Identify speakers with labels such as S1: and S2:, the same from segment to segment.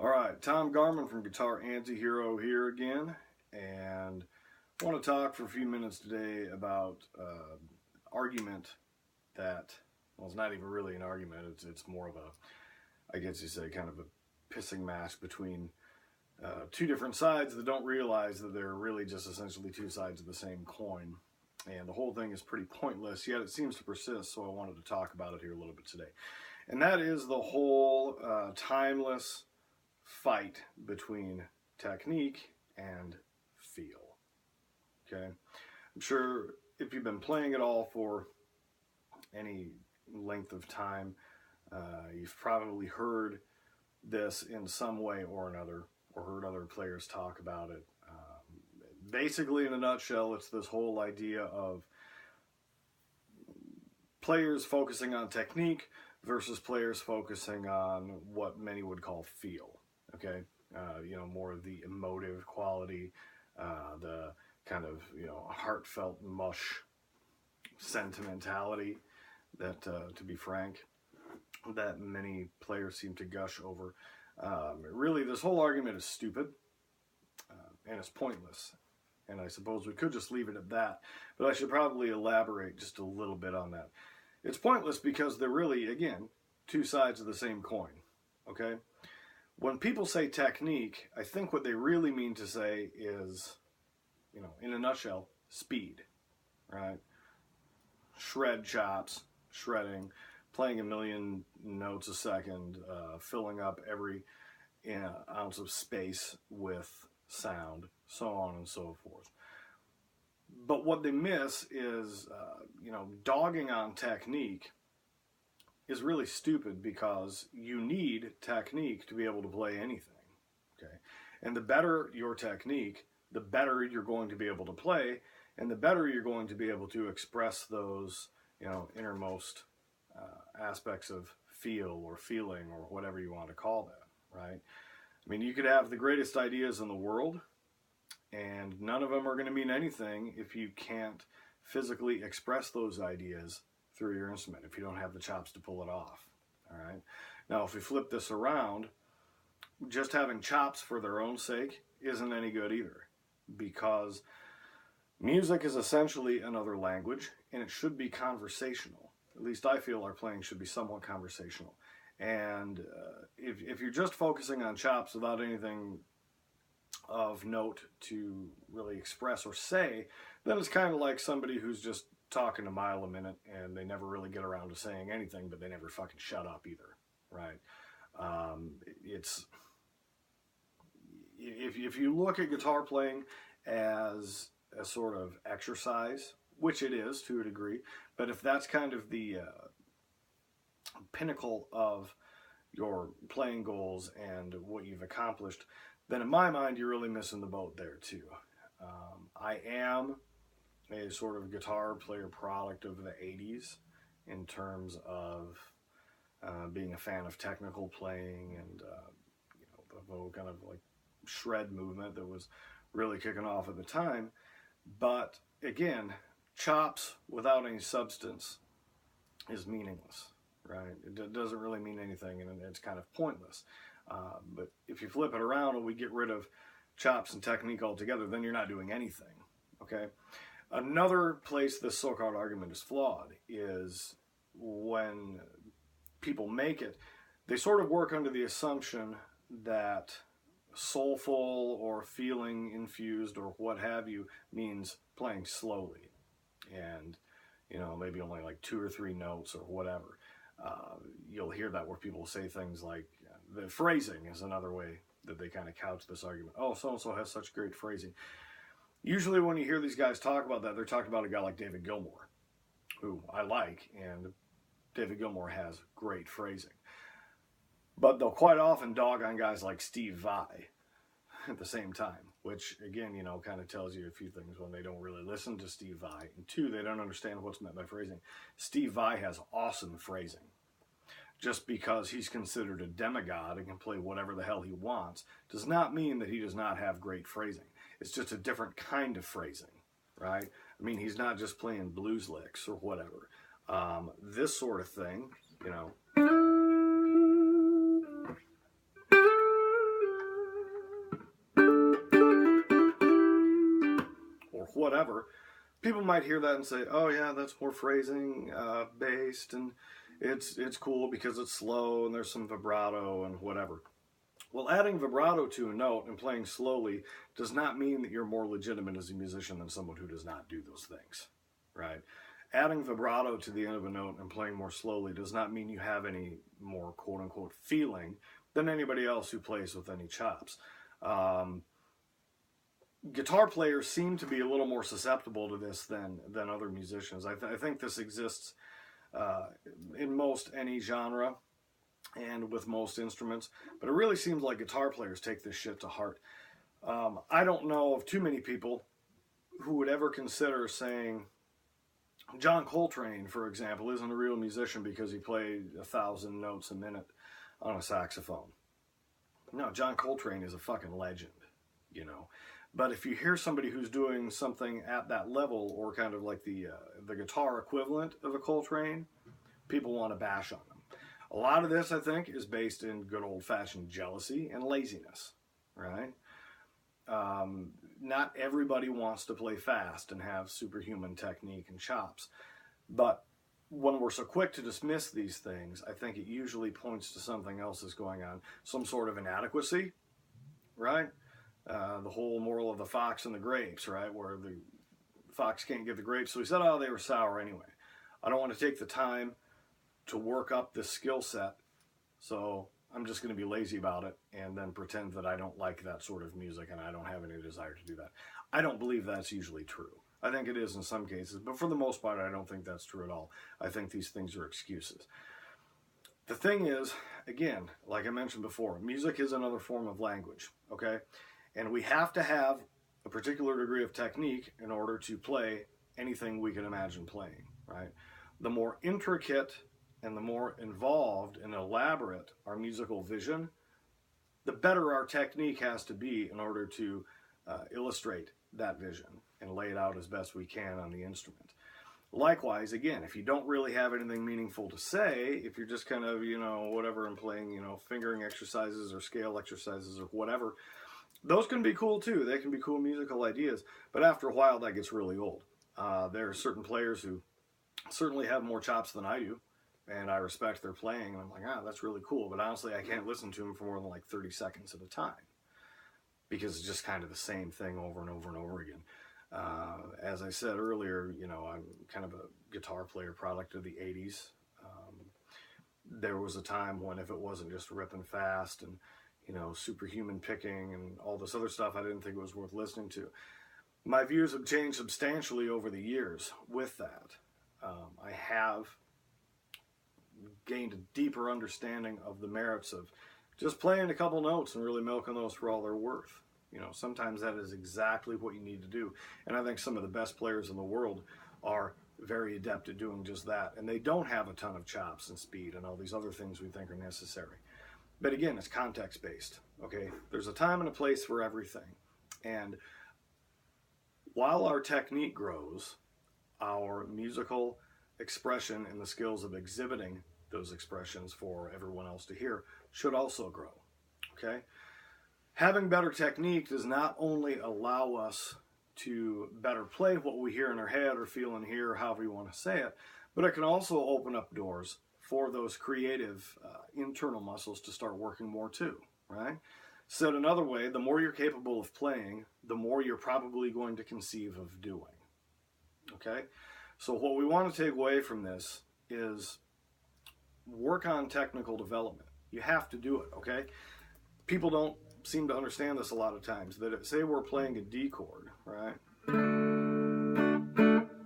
S1: All right, Tom Garman from Guitar Antihero here again, and I want to talk for a few minutes today about argument that, well, it's not even really an argument. It's more of a, I guess you say, kind of a pissing match between two different sides that don't realize that they're really just essentially two sides of the same coin. And the whole thing is pretty pointless, yet it seems to persist, so I wanted to talk about it here a little bit today. And that is the whole timeless fight between technique and feel. Okay, I'm sure if you've been playing it all for any length of time, you've probably heard this in some way or another, or heard other players talk about it. Basically, in a nutshell, it's this whole idea of players focusing on technique versus players focusing on what many would call feel. Okay, more of the emotive quality, the kind of, heartfelt mush sentimentality that, to be frank, that many players seem to gush over. Really, this whole argument is stupid, and it's pointless. And I suppose we could just leave it at that, but I should probably elaborate just a little bit on that. It's pointless because they're really, again, two sides of the same coin, okay? When people say technique, I think what they really mean to say is, in a nutshell, speed, right? Shred chops, shredding, playing a million notes a second, filling up every ounce of space with sound, so on and so forth. But what they miss is, dogging on technique is really stupid, because you need technique to be able to play anything, okay? And the better your technique, the better you're going to be able to play, and the better you're going to be able to express those, innermost aspects of feel or feeling or whatever you want to call that, right? I mean, you could have the greatest ideas in the world, and none of them are going to mean anything if you can't physically express those ideas through your instrument, if you don't have the chops to pull it off, all right? Now, if we flip this around, just having chops for their own sake isn't any good either, because music is essentially another language, and it should be conversational. At least I feel our playing should be somewhat conversational. And if you're just focusing on chops without anything of note to really express or say, then it's kind of like somebody who's just talking a mile a minute and they never really get around to saying anything, but they never fucking shut up either, right? It's if you look at guitar playing as a sort of exercise, which it is to a degree, but if that's kind of the pinnacle of your playing goals and what you've accomplished, then in my mind you're really missing the boat there too. I am a sort of guitar player product of the 80s in terms of being a fan of technical playing and the whole kind of like shred movement that was really kicking off at the time. But again, chops without any substance is meaningless, right? It doesn't really mean anything, and it's kind of pointless. But if you flip it around and we get rid of chops and technique altogether, then you're not doing anything, okay? Another place this so-called argument is flawed is when people make it, they sort of work under the assumption that soulful or feeling infused or what have you means playing slowly and, maybe only like 2 or 3 notes or whatever. You'll hear that where people say things like, the phrasing is another way that they kind of couch this argument. Oh, so-and-so has such great phrasing. Usually when you hear these guys talk about that, they're talking about a guy like David Gilmour, who I like, and David Gilmour has great phrasing. But they'll quite often dog on guys like Steve Vai at the same time, which, again, kind of tells you a few things. When they don't really listen to Steve Vai, and 2, they don't understand what's meant by phrasing. Steve Vai has awesome phrasing. Just because he's considered a demigod and can play whatever the hell he wants does not mean that he does not have great phrasing. It's just a different kind of phrasing, right? I mean, he's not just playing blues licks or whatever. This sort of thing, whatever, people might hear that and say, oh yeah, that's more phrasing based, and it's cool because it's slow and there's some vibrato and whatever. Well, adding vibrato to a note and playing slowly does not mean that you're more legitimate as a musician than someone who does not do those things, right? Adding vibrato to the end of a note and playing more slowly does not mean you have any more quote-unquote feeling than anybody else who plays with any chops. Guitar players seem to be a little more susceptible to this than other musicians. I think this exists in most any genre and with most instruments, but it really seems like guitar players take this shit to heart. I don't know of too many people who would ever consider saying John Coltrane, for example, isn't a real musician because he played 1,000 notes a minute on a saxophone. No, John Coltrane is a fucking legend, you know. But if you hear somebody who's doing something at that level, or kind of like the guitar equivalent of a Coltrane, people want to bash on them. A lot of this, I think, is based in good old-fashioned jealousy and laziness, right? Not everybody wants to play fast and have superhuman technique and chops. But when we're so quick to dismiss these things, I think it usually points to something else is going on. Some sort of inadequacy, right? The whole moral of the fox and the grapes, right? Where the fox can't get the grapes, so he said, oh, they were sour anyway. I don't want to take the time to work up this skill set, so I'm just going to be lazy about it and then pretend that I don't like that sort of music and I don't have any desire to do that. I don't believe that's usually true. I think it is in some cases, but for the most part, I don't think that's true at all. I think these things are excuses. The thing is, again, like I mentioned before, music is another form of language, okay? And we have to have a particular degree of technique in order to play anything we can imagine playing, right? The more intricate and the more involved and elaborate our musical vision, the better our technique has to be in order to illustrate that vision and lay it out as best we can on the instrument. Likewise, again, if you don't really have anything meaningful to say, if you're just kind of, you know, whatever, and playing, you know, fingering exercises or scale exercises or whatever, those can be cool too. They can be cool musical ideas, but after a while that gets really old. There are certain players who certainly have more chops than I do, and I respect their playing, and I'm like, that's really cool, but honestly, I can't listen to them for more than like 30 seconds at a time, because it's just kind of the same thing over and over and over again. As I said earlier, you know, I'm kind of a guitar player product of the 80s. There was a time when if it wasn't just ripping fast and, you know, superhuman picking and all this other stuff, I didn't think it was worth listening to. My views have changed substantially over the years with that. I have gained a deeper understanding of the merits of just playing a couple notes and really milking those for all they're worth. You know, sometimes that is exactly what you need to do. And I think some of the best players in the world are very adept at doing just that. And they don't have a ton of chops and speed and all these other things we think are necessary. But again, it's context-based, okay? There's a time and a place for everything. And while our technique grows, our musical expression and the skills of exhibiting those expressions for everyone else to hear should also grow, okay? Having better technique does not only allow us to better play what we hear in our head or feel in here, or however you want to say it, but it can also open up doors for those creative internal muscles to start working more too, right? Said another way, the more you're capable of playing, the more you're probably going to conceive of doing, okay? So what we want to take away from this is work on technical development. You have to do it, okay? People don't seem to understand this a lot of times, that say we're playing a D chord, right?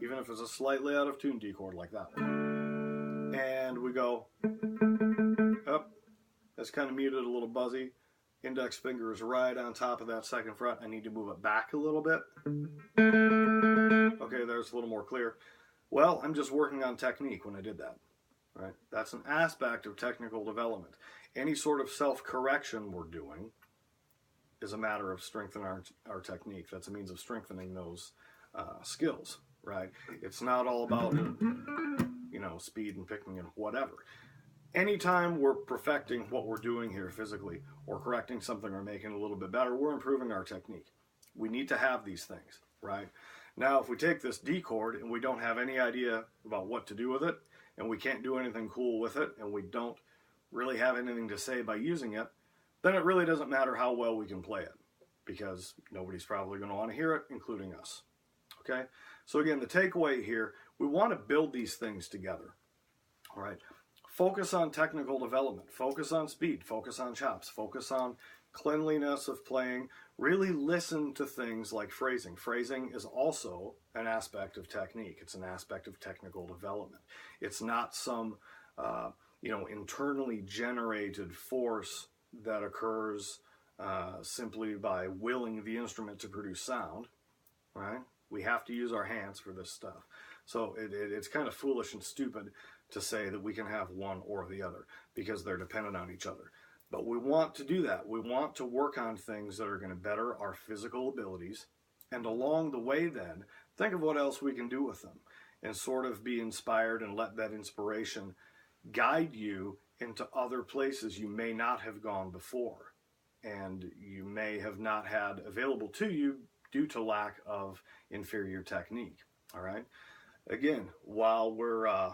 S1: Even if it's a slightly out of tune D chord like that one. And we go up, that's kind of muted, a little buzzy. Index finger is right on top of that second fret. I need to move it back a little bit. Okay, there's a little more clear. Well, I'm just working on technique when I did that, right? That's an aspect of technical development. Any sort of self-correction we're doing is a matter of strengthening our technique. That's a means of strengthening those skills, right? It's not all about, you know, speed and picking and whatever. Anytime we're perfecting what we're doing here physically, or correcting something or making it a little bit better, we're improving our technique. We need to have these things, right? Now, if we take this D chord and we don't have any idea about what to do with it, and we can't do anything cool with it, and we don't really have anything to say by using it, then it really doesn't matter how well we can play it, because nobody's probably going to want to hear it, including us. Okay? So again, the takeaway here, we want to build these things together. All right? Focus on technical development. Focus on speed. Focus on chops. Focus on cleanliness of playing. Really listen to things like phrasing. Phrasing is also an aspect of technique. It's an aspect of technical development. It's not some internally generated force that occurs simply by willing the instrument to produce sound, right? We have to use our hands for this stuff. So it's kind of foolish and stupid to say that we can have one or the other, because they're dependent on each other. But we want to do that. We want to work on things that are going to better our physical abilities. And along the way then, think of what else we can do with them, and sort of be inspired and let that inspiration guide you into other places you may not have gone before, and you may have not had available to you due to lack of inferior technique. All right? Again, while we're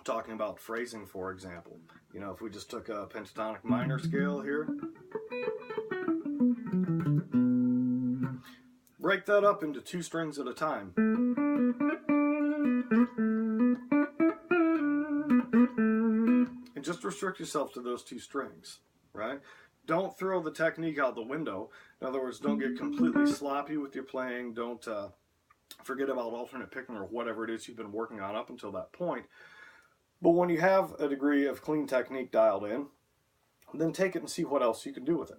S1: talking about phrasing, for example, if we just took a pentatonic minor scale here, break that up into 2 strings at a time. And just restrict yourself to those 2 strings, right? Don't throw the technique out the window. In other words, don't get completely sloppy with your playing. Don't forget about alternate picking or whatever it is you've been working on up until that point. But when you have a degree of clean technique dialed in, then take it and see what else you can do with it.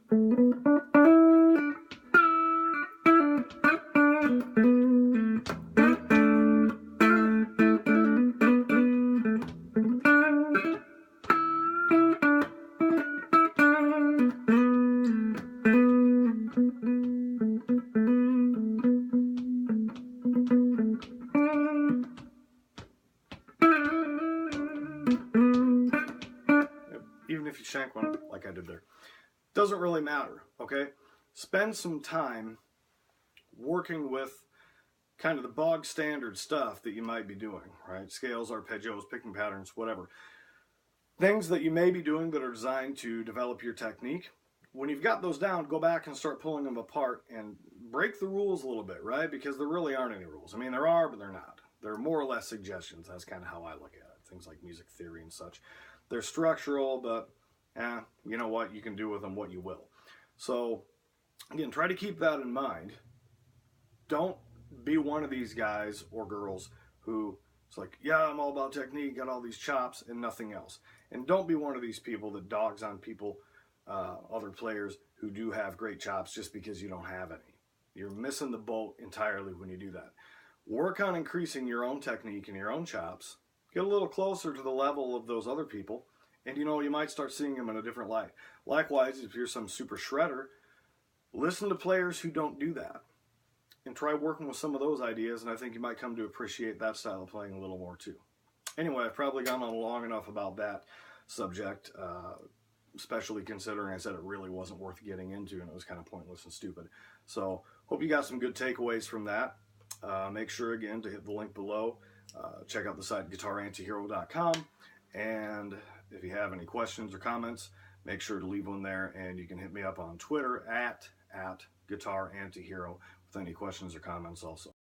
S1: Even if you shank one, like I did there. Doesn't really matter, okay? Spend some time working with kind of the bog standard stuff that you might be doing, right? Scales, arpeggios, picking patterns, whatever. Things that you may be doing that are designed to develop your technique. When you've got those down, go back and start pulling them apart and break the rules a little bit, right? Because there really aren't any rules. I mean, there are, but they're not. They're more or less suggestions. That's kind of how I look at it. Things like music theory and such. They're structural, but you know what? You can do with them what you will. So, again, try to keep that in mind. Don't be one of these guys or girls who it's like, yeah, I'm all about technique, got all these chops, and nothing else. And don't be one of these people that dogs on people, other players who do have great chops just because you don't have any. You're missing the boat entirely when you do that. Work on increasing your own technique and your own chops. Get a little closer to the level of those other people, and you might start seeing them in a different light. Likewise, if you're some super shredder, listen to players who don't do that, and try working with some of those ideas, and I think you might come to appreciate that style of playing a little more too. Anyway, I've probably gone on long enough about that subject, especially considering I said it really wasn't worth getting into, and it was kind of pointless and stupid. So, hope you got some good takeaways from that. Make sure, again, to hit the link below. Check out the site guitarantihero.com, and if you have any questions or comments, make sure to leave one there, and you can hit me up on Twitter at guitarantihero with any questions or comments also.